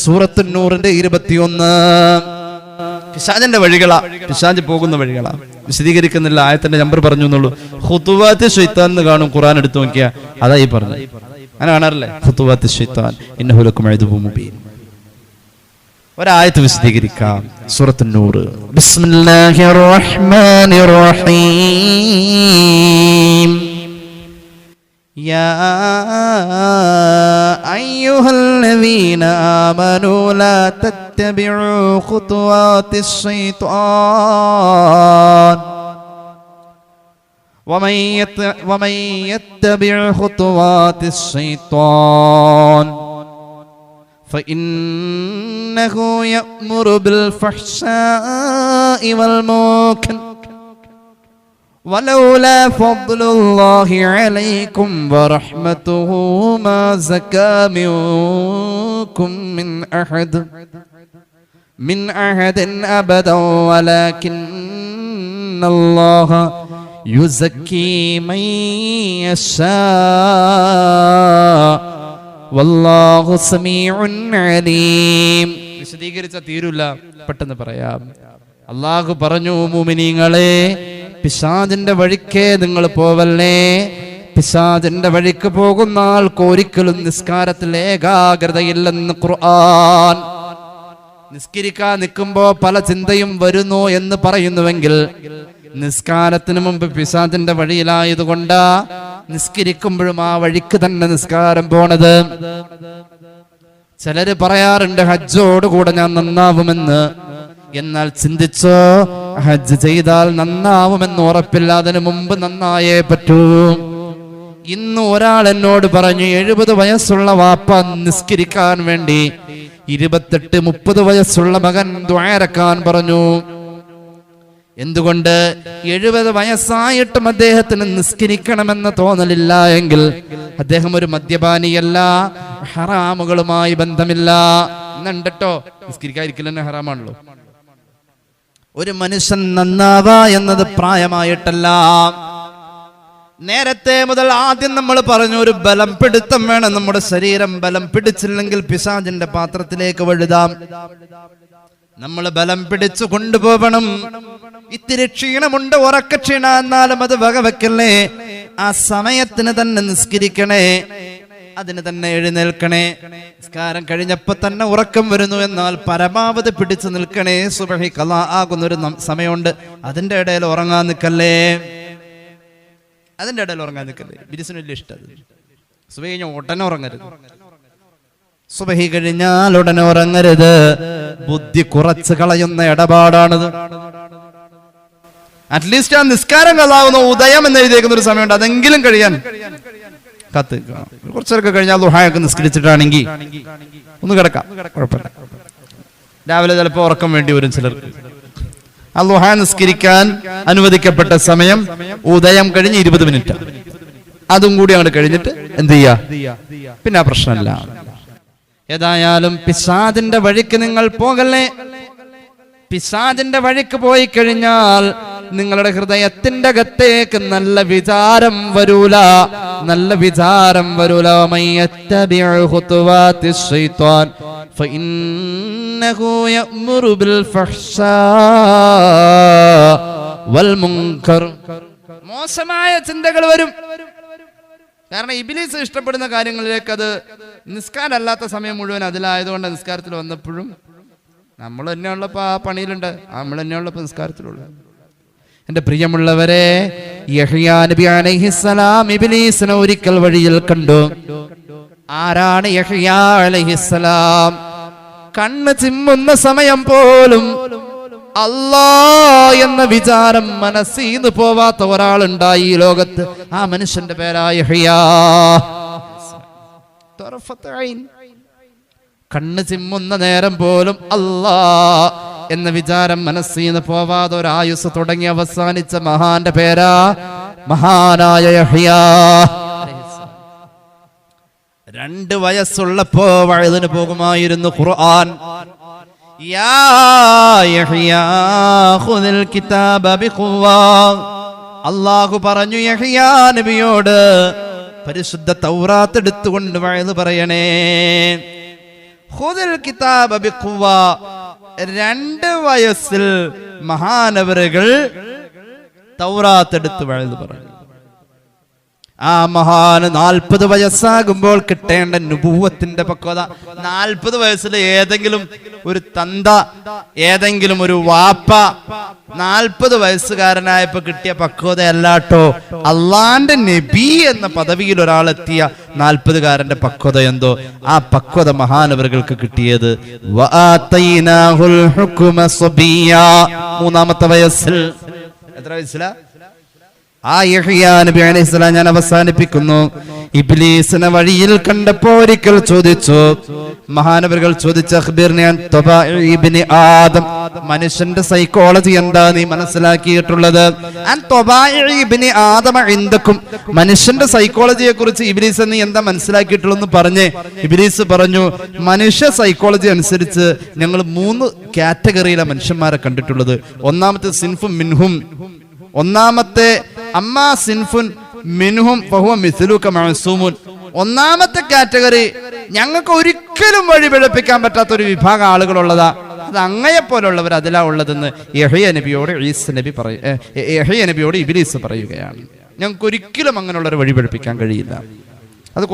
സൂറത്തുൻ നൂറിന്റെ 21. പിശാചിന്റെ വഴികളാ, പിശാച് പോകുന്ന വഴികളാ. വിശദീകരിക്കുന്നില്ല, ആയത്തിന്റെ നമ്പർ പറഞ്ഞു എന്നുള്ളൂ. ഖുതുവാത്ത് ശൈത്താൻ എന്ന് കാണും, ഖുർആൻ എടുത്തു നോക്കിയാ അതായി പറഞ്ഞു. അങ്ങനെ കാണാറില്ലേ? ഖുതുവാത്ത് ശൈത്താൻ ഇന്നഹു ലക്കും അദുവ്വുൻ മുബീൻ. ഒരായത്ത് വിശദീകരിക്കാം. സൂറത്തുൻ നൂർ. ബിസ്മില്ലാഹിർ റഹ്മാനിർ റഹീം. യാ അയ്യുഹല്ലദീന ആമനൂ ലാ തത്തബിഉ ഖുതുവാതിശ് ശൈത്വാൻ വമൻ യത്തബിഉ ഖുതുവാതിശ് ശൈത്വാൻ فإنه يأمر بالفحشاء والمنكر ولولا فضل الله عليكم ورحمته ما زكى منكم من أحد أبدا ولكن الله يزكي من يشاء വല്ലാഹു സമീഉൻ അലീം. വിശദീകരിച്ച തീരില്ല, പെട്ടെന്ന് പറയാം. അല്ലാഹു പറഞ്ഞു, മുഅ്മിനീങ്ങളെ പിശാചിന്റെ വഴിക്കേ നിങ്ങൾ പോവല്ലേ. പിശാചിന്റെ വഴിക്ക് പോകുന്ന ആൾക്ക് ഒരിക്കലും നിസ്കാരത്തിൽ ഏകാഗ്രതയില്ലെന്ന് ഖുർആൻ. നിസ്കരിക്കാൻ നിൽക്കുമ്പോ പല ചിന്തയും വരുന്നു എന്ന് പറയുന്നുവെങ്കിൽ നിസ്കാരത്തിന് മുമ്പ് പിശാചിന്റെ വഴിയിലായതുകൊണ്ടാ നിസ്കരിക്കുമ്പോഴും ആ വഴിക്ക് തന്നെ നിസ്കാരം പോണത്. ചിലര് പറയാറുണ്ട് ഹജ്ജോടുകൂടെ ഞാൻ നന്നാവുമെന്ന്. എന്നാൽ ചിന്തിച്ചോ, ഹജ്ജ് ചെയ്താൽ നന്നാവുമെന്ന് ഉറപ്പില്ല, അതിനു മുമ്പ് നന്നായേ പറ്റൂ. ഇന്ന് ഒരാൾ എന്നോട് പറഞ്ഞു, 70 വയസ്സുള്ള വാപ്പ നിസ്കരിക്കാൻ വേണ്ടി 28-30 വയസ്സുള്ള മകൻ ദുആരക്കാൻ പറഞ്ഞു. എന്തുകൊണ്ട്? 70 വയസ്സായിട്ടും അദ്ദേഹത്തിന് നിസ്കരിക്കണമെന്ന തോന്നലില്ല എങ്കിൽ അദ്ദേഹം ഒരു മദ്യപാനിയല്ല, ഹറാമുകളുമായി ബന്ധമില്ല. എന്നുണ്ടോ നിസ്കരിക്കാതിരിക്കലെന്നെ ഹറാമാണല്ലോ. ഒരു മനുഷ്യൻ നന്നാവാ എന്നത് പ്രായമായിട്ടല്ല, നേരത്തെ മുതൽ. ആദ്യം നമ്മൾ പറഞ്ഞു, ഒരു ബലം പിടുത്തം വേണം. നമ്മുടെ ശരീരം ബലം പിടിച്ചില്ലെങ്കിൽ പിശാചിന്റെ പാത്രത്തിലേക്ക് വഴുതാം. നമ്മൾ ബലം പിടിച്ചു കൊണ്ടുപോകണം. ഇത്തിരി ക്ഷീണമുണ്ട്, ഉറക്കക്ഷീണ, എന്നാലും അത് വകവെക്കല്ലേ. ആ സമയത്തിന് തന്നെ നിസ്കരിക്കണേ, അതിന് തന്നെ എഴുന്നേൽക്കണേ. നിസ്കാരം കഴിഞ്ഞപ്പോ തന്നെ ഉറക്കം വരുന്നു എന്നാൽ പരമാവധി പിടിച്ചു നിൽക്കണേ. സുബഹി ഖളാ ആകുന്നൊരു സമയമുണ്ട്, അതിന്റെ ഇടയിൽ ഉറങ്ങാൻ നിൽക്കല്ലേ. അതിന്റെ ഇടയിൽ ഉറങ്ങാൻ നിൽക്കല്ലേ. ബിരിസിന് വലിയ ഇഷ്ടം. സുബഹി കഴിഞ്ഞാൽ ഉടനെ ഉറങ്ങരുത്. സുബഹി കഴിഞ്ഞാൽ ഉടനെ ഉറങ്ങരുത്. ബുദ്ധി കുറച്ച് കളയുന്ന ഇടപാടാണിത്. അറ്റ്ലീസ്റ്റ് ആ നിസ്കാരം കളാവുന്ന ഉദയം എന്ന് എഴുതിയേക്കുന്ന ഒരു സമയമുണ്ട്, അതെങ്കിലും കഴിയാൻ കത്ത്. കുറച്ചൊക്കെ കഴിഞ്ഞാൽ ദുഹായൊക്കെ നിസ്കരിച്ചിട്ടാണെങ്കിൽ ഒന്ന് കിടക്കാം, കുഴപ്പമില്ല. രാവിലെ ചിലപ്പോൾ ഉറക്കം വേണ്ടി വരും ചിലർക്ക്. ആ ദുഹ നിസ്കരിക്കാൻ അനുവദിക്കപ്പെട്ട സമയം ഉദയം കഴിഞ്ഞ് 20 മിനിറ്റ്. അതും കൂടി അങ്ങോട്ട് കഴിഞ്ഞിട്ട് എന്ത് ചെയ്യാ, പിന്നെ ആ പ്രശ്നമല്ല. ഏതായാലും പിശാചിന്റെ വഴിക്ക് നിങ്ങൾ പോകല്ലേ. പിശാചിന്റെ വഴിക്ക് പോയി കഴിഞ്ഞാൽ നിങ്ങളുടെ ഹൃദയത്തിന്റെ അകത്തേക്ക് നല്ല വിചാരം വരൂല, നല്ല വിചാരം വരൂല. മയ്യത്തബിഉ ഖുതുവാതിശ് ശൈത്വാൻ ഫഇന്നഹു യഅ്മുറു ബിൽ ഫഹ്ശാ വൽ മുൻകർ. മോശമായ ചിന്തകൾ വരും. കാരണം ഇബ്ലീസ് ഇഷ്ടപ്പെടുന്ന കാര്യങ്ങളിലേക്ക് അത് നിസ്കാരമല്ലാത്ത സമയം മുഴുവൻ അതിലായതുകൊണ്ട് നിസ്കാരത്തിൽ വന്നപ്പോഴും നമ്മൾ തന്നെയുള്ളപ്പോൾ ആ പണിയിലുണ്ട്, നമ്മൾ തന്നെയുള്ളപ്പോൾ നിസ്കാരത്തിലുള്ള. എന്റെ പ്രിയമുള്ളവരെ, യഹ്യാ നബി അലൈഹിസ്സലാം ഇബ്ലീസിനെ ഒരിക്കൽ വഴിയിൽ കണ്ടു. ആരാണ് യഹ്യാ അലൈഹിസ്സലാം? കണ്ണ് ചിമ്മുന്ന സമയം പോലും അല്ലാ എന്ന വിചാരം മനസ്സിന്ന് പോവാത്ത ഒരാളുണ്ടായി ഈ ലോകത്ത്. ആ മനുഷ്യന്റെ പേരായ യഹ്യാ. കണ്ണ് ചിമ്മുന്ന നേരം പോലും അല്ലാ എന്ന വിചാരം മനസ്സിന്ന് പോവാതെ ഒരായുസ് തുടങ്ങി അവസാനിച്ച മഹാന്റെ പേരാ മഹാനായ യഹ്യാ. 2 വയസ്സുള്ളപ്പോ വഅദിന് പോകുമായിരുന്നു ഖുർആൻ. യാ യഹ്യാ ഖുദിൽ കിതാബ ബിഖുവ്വ. അല്ലാഹു പറഞ്ഞു യഹ്യാ നബിയോട്, പരിശുദ്ധ തൗറാത്ത് എടുത്തുകൊണ്ട് വഅദ് പറയണേ. ഖുദിൽ കിതാബ ബിഖുവ്വ. 2 വയസ്സിൽ മഹാനവറുകൾ തൗറാത്ത് എടുത്ത് വഅദ് പറഞ്ഞു. ആ മഹാന് 40 വയസ്സാകുമ്പോൾ കിട്ടേണ്ട നുബുവത്തിന്റെ പക്വത. 40 വയസ്സിൽ ഏതെങ്കിലും ഒരു തന്ത, ഏതെങ്കിലും ഒരു വാപ്പ 40 വയസ്സുകാരനായപ്പോ കിട്ടിയ പക്വതയല്ലാട്ടോ. അള്ളാന്റെ നബി എന്ന പദവിയിൽ ഒരാളെത്തിയ 40കാരന്റെ പക്വത എന്തോ, ആ പക്വത മഹാനവറുകൾക്ക് കിട്ടിയത് 3-ാമത്തെ വയസ്സിൽ. എത്ര വയസ്സിലാ? ആ യഹ്യാ നബി അലൈഹിസ്സലാം ഞാൻ അവസാനിപ്പിക്കുന്നു. ഇബ്ലീസിനെ വഴിയിൽ കണ്ടപ്പോൾ ഒരിക്കൽ ചോദിച്ചു, മഹാനവറുകൾ ചോദിച്ചു, അഖ്ബിർനി അൻ തബാഇ ഇബ്നി ആദം. മനുഷ്യന്റെ സൈക്കോളജി എന്താ നീ മനസ്സിലാക്കിയിട്ടുള്ളത്? അൻ തബാഇ ഇബ്നി ആദം ഇൻദകും. മനുഷ്യന്റെ സൈക്കോളജിയെ കുറിച്ച് ഇബ്ലീസ് നീ എന്താ മനസ്സിലാക്കിയിട്ടുള്ളതെന്ന് പറഞ്ഞേ. ഇബ്ലീസ് പറഞ്ഞു, മനുഷ്യ സൈക്കോളജി അനുസരിച്ച് ഞങ്ങൾ 3 കാറ്റഗറിയിലെ മനുഷ്യന്മാരെ കണ്ടിട്ടുള്ളത്. ഒന്നാമത്തെ സിൻഫും മിൻഹും. ഒന്നാമത്തെ അമ്മാ സിൻഫുൻ മിൻഹും ഫഹുവ മിസ്ലുക മഅസൂമുൻ. ഒന്നാമത്തെ കാറ്റഗറി ഞങ്ങൾക്ക് ഒരിക്കലും വഴി പിഴപ്പിക്കാൻ പറ്റാത്ത ഒരു വിഭാഗം ആളുകളുള്ളതാ. അത് അങ്ങയെപ്പോലുള്ളവർ അതിലാ ഉള്ളതെന്ന് യഹ്യാ നബിയോട് യഹ്യാ നബിയോട് ഇബ്ലീസ് പറയുകയാണ്. ഞങ്ങൾക്ക് ഒരിക്കലും അങ്ങനെയുള്ളവരെ വഴി പിഴപ്പിക്കാൻ കഴിയില്ല. അത്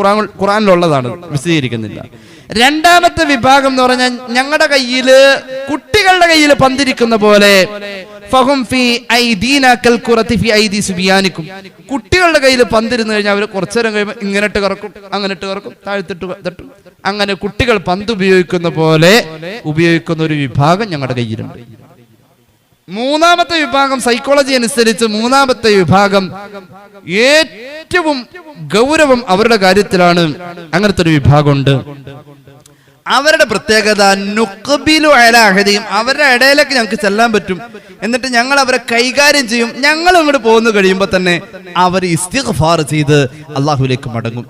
ഖുർആനിലുള്ളതാണ്, വിശദീകരിക്കുന്നില്ല. 2ാമത്തെ വിഭാഗം എന്ന് പറഞ്ഞാൽ ഞങ്ങളുടെ കയ്യില്, കുട്ടികളുടെ കയ്യിൽ പന്തിരിക്കുന്ന പോലെ, ഫഹും ഫീ ഐദീനാ കൽഖുറതി ഫീ ഐദി സുബിയാനിക്കും. കുട്ടികളുടെ കയ്യിൽ പന്തിരുന്നു കഴിഞ്ഞാൽ അവർ കുറച്ചേരം കഴിയുമ്പോൾ ഇങ്ങനെട്ട് കറക്കും, അങ്ങനെട്ട് കറക്കും, താഴ്ത്തിട്ട് തട്ടും. അങ്ങനെ കുട്ടികൾ പന്ത് ഉപയോഗിക്കുന്ന പോലെ ഉപയോഗിക്കുന്ന ഒരു വിഭാഗം ഞങ്ങളുടെ കയ്യിലുണ്ട്. 3ാമത്തെ വിഭാഗം സൈക്കോളജി അനുസരിച്ച് 3ാമത്തെ വിഭാഗം ഏറ്റവും ഗൗരവം അവരുടെ കാര്യത്തിലാണ്. അങ്ങനത്തെ ഒരു വിഭാഗമുണ്ട്. അവരുടെ പ്രത്യേകത നുഖ്ബിലു അലാ അഹദിഹിം. അവരുടെ ഇടയിലേക്ക് ഞങ്ങൾക്ക് ചെല്ലാൻ പറ്റും, എന്നിട്ട് ഞങ്ങൾ അവരെ കൈകാര്യം ചെയ്യും. ഞങ്ങൾ അങ്ങോട്ട് പോകുന്നു കഴിയുമ്പോൾ തന്നെ അവർ ഇസ്തിഗ്ഫാർ ചെയ്ത് അള്ളാഹുവിലേക്ക് മടങ്ങും.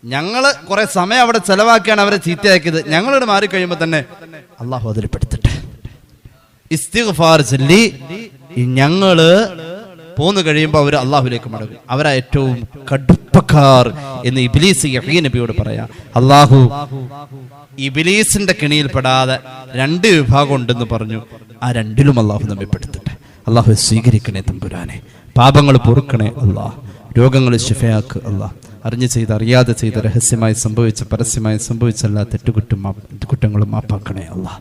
ഞങ്ങള് കുറെ സമയം അവിടെ ചെലവാക്കിയാണ് അവരെ ചീത്തയാക്കിയത്. ഞങ്ങളിവിടെ മാറിക്കഴിയുമ്പോൾ തന്നെ അള്ളാഹു അതിൽ പെടുത്തിട്ട് ഇസ്തിഗ്ഫാർ ചൊല്ലി ഞങ്ങള് പോന്നു കഴിയുമ്പോൾ അവർ അള്ളാഹുലേക്ക് മടങ്ങും. അവരാ ഏറ്റവും കടുപ്പക്കാർ എന്ന് ഇബ്ലീസ് യഹ്യാ നബിയോട് പറയാം. അള്ളാഹു ഇബ്ലീസിന്റെ കെണിയിൽപ്പെടാതെ 2 വിഭാഗം ഉണ്ടെന്ന് പറഞ്ഞു. ആ 2ലും അള്ളാഹു നമ്മെ പെടുത്തട്ടെ. അള്ളാഹു സ്വീകരിക്കണേ തമ്പുരാനെ. പാപങ്ങൾ പൊറുക്കണേ അല്ലാ. രോഗങ്ങൾ ശിഫയാക്ക് അല്ലാ. അറിഞ്ഞു ചെയ്ത് അറിയാതെ ചെയ്ത് രഹസ്യമായി സംഭവിച്ച പരസ്യമായി സംഭവിച്ച എല്ലാ തെറ്റുകുറ്റങ്ങളും മാപ്പാക്കണേ അല്ലാ.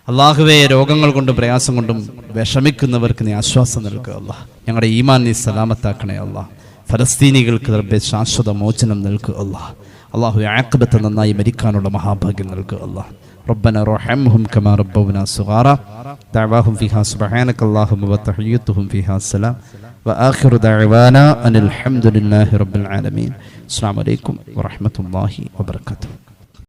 അള്ളാഹുവേ, രോഗങ്ങൾ കൊണ്ടും പ്രയാസം കൊണ്ടും വിഷമിക്കുന്നവർക്ക് നീ ആശ്വാസം നൽകുക അല്ലാ. ഞങ്ങളുടെ ഈമാൻ നീ സലാമത്താക്കണേ അല്ലാ. ഫലസ്തീനികൾക്ക് റബ്ബേ ശാശ്വത മോചനം നൽകുക അല്ലാ. അള്ളാഹു ആഖിബത്ത് നന്നായി മരിക്കാനുള്ള മഹാഭാഗ്യം നൽകുക അല്ലാ. ربنا ارحمهم كما ربونا صغارا دعواهم فيها سبحانك اللهم وتحيتهم فيها السلام وآخر دعوانا أن الحمد لله رب العالمين. السلام عليكم ورحمة الله وبركاته.